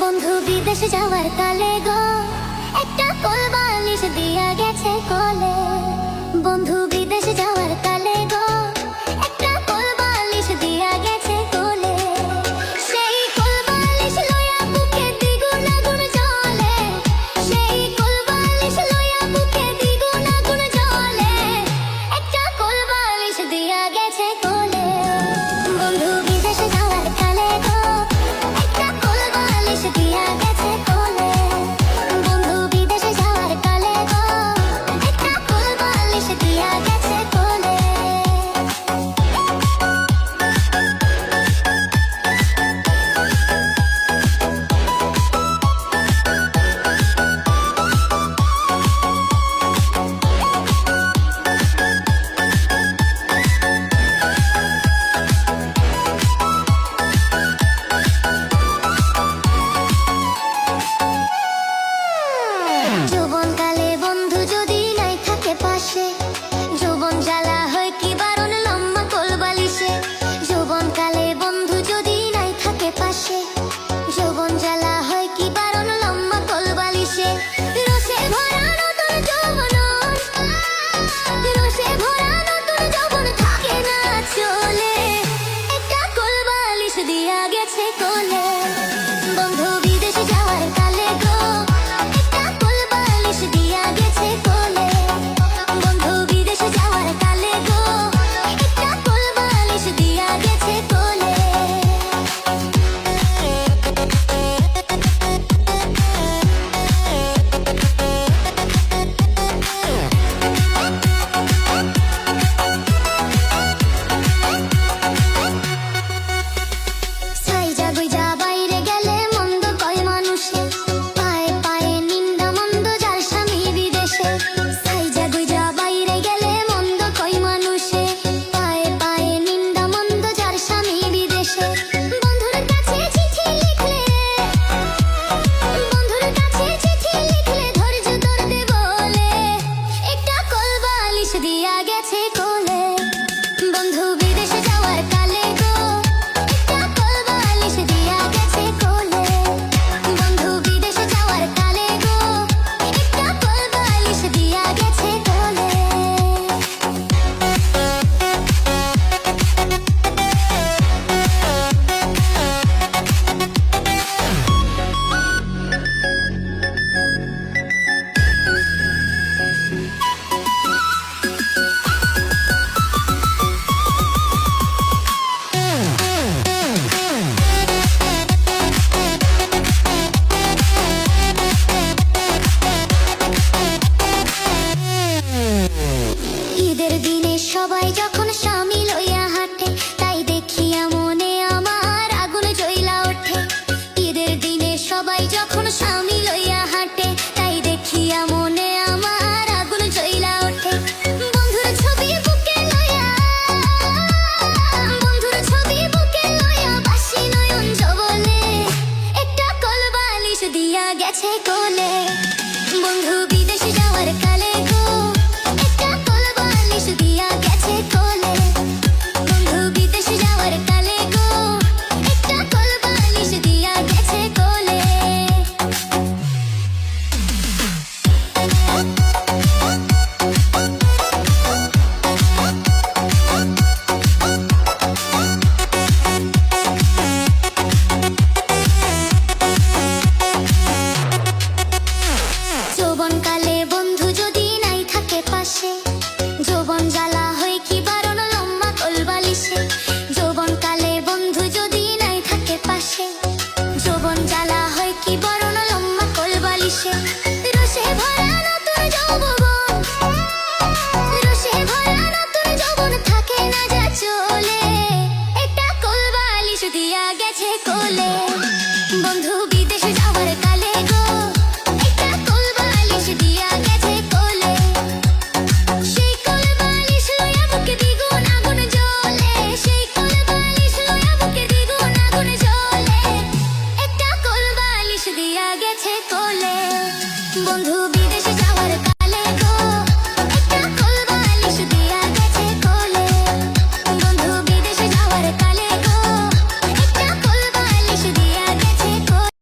বন্ধু বিদেশে যাওয়ার কালে গো একটা কোল বালিশ দিয়া গেছে কোলে। বন্ধু বিদেশে যাওয়ার কালে গো একটা কোল বালিশ দিয়া গেছে কোলে। সেই কোল বালিশ লইয়া বুকে দ্বিগুণ আগুন জ্বলে, সেই কোল বালিশ লইয়া বুকে দ্বিগুণ আগুন জ্বলে। একটা কোল বালিশ দিয়া গেছে কোলে। বন্ধু বিদেশে যাওয়ার কালে গো একটা কোল বালিশ দিয়া গেছে কোলে। বন্ধু বিদেশে যাওয়ার কালে গো একটা কোল বালিশ দিয়া গেছে কোলে। যৌবনকালে বন্ধু যদি নাই থাকে পাশে, যৌবন জ্বালা হয় কি বারণ লম্বা কোল বালিশে। যৌবনকালে বন্ধু যদি নাই থাকে পাশে, যৌবন জ্বালা হয় কি বারণ লম্বা কোল বালিশে। রসে ভরা নতুন যৌবন, রসে ভরা নতুন যৌবন থাকে না চলে। একটা কোল বালিশ দিয়া গেছে কোলে। বন্ধু বিদেশে যাওয়ার কালে গো একটা কোল বালিশ দিয়া গেছে কোলে। বন্ধু বিদেশে যাওয়ার কালে গো একটা কোল বালিশ দিয়া গেছে কোলে। সাইজা গুইজা বাইরে গেলে মন্দ কয় মানুষে, পায়ে পায়ে নিন্দা মন্দ যার স্বামী বিদেশে। সাইজা গুইজা বাইরে গেলে মন্দ কয় মানুষে, পায়ে পায়ে নিন্দা মন্দ যার স্বামী বিদেশে। বন্ধুর কাছে চিঠি লিখলে, বন্ধুর কাছে চিঠি লিখলে ধৈর্য ধরতে বলে। একটা কোল বালিশ দিয়া গেছে কোলে। বন্ধু বিদেশে যাওয়ার কালে গো একটা কোল বালিশ দিয়া গেছে কোলে। বন্ধু বিদেশে যাওয়ার কালে গো একটা কোল বালিশ দিয়া গেছে কোলে। ঈদের দিনে সবাই যখন স্বামী লইয়া হাঁটে, তাই দেখিয়া মনে আমার আগুন জ্বইলা ওঠে। ঈদের দিনে সবাই যখন স্বামী লইয়া হাঁটে, তাই দেখিয়া মনে আমার আগুন জ্বইলা ওঠে। বন্ধুর ছবি বুকে লইয়া, বন্ধুর ছবি বুকে লইয়া বাসি নয়ন জবলে। একটা কোল বালিশ দিয়া গেছে কোলে। বন্ধু বিদেশে যাওয়ার কালে গো একটা কোল বালিশ দিয়া গেছে কোলে। বন্ধু বিদেশে যাওয়ার কালে গো একটা কোল বালিশ দিয়া গেছে কোলে। যৌবনকালে বন্ধু যদি নাই থাকে পাশে, যৌবন জ্বালা হয় কি বারণ লম্বা কোল বালিশে। যৌবনকালে বন্ধু যদি নাই থাকে পাশে, যৌবন জ্বালা হয় কি বারণ লম্বা কোল বালিশে। রসে ভরা নতুন যৌবন, রসে ভরা নতুন যৌবন থাকে না যা চলে। একটা কোল বালিশ দিয়া গেছে কোলে। বন্ধু বিদেশে যাওয়ার কালে গো একটা কোল বালিশ দিয়া গেছে কোলে। সেই কোল বালিশ লইয়া বুকে দ্বিগুণ আগুন জ্বলে, সেই কোল বালিশ লইয়া বুকে দ্বিগুণ আগুন জ্বলে। একটা কোল বালিশ দিয়া গেছে কোলে। বন্ধু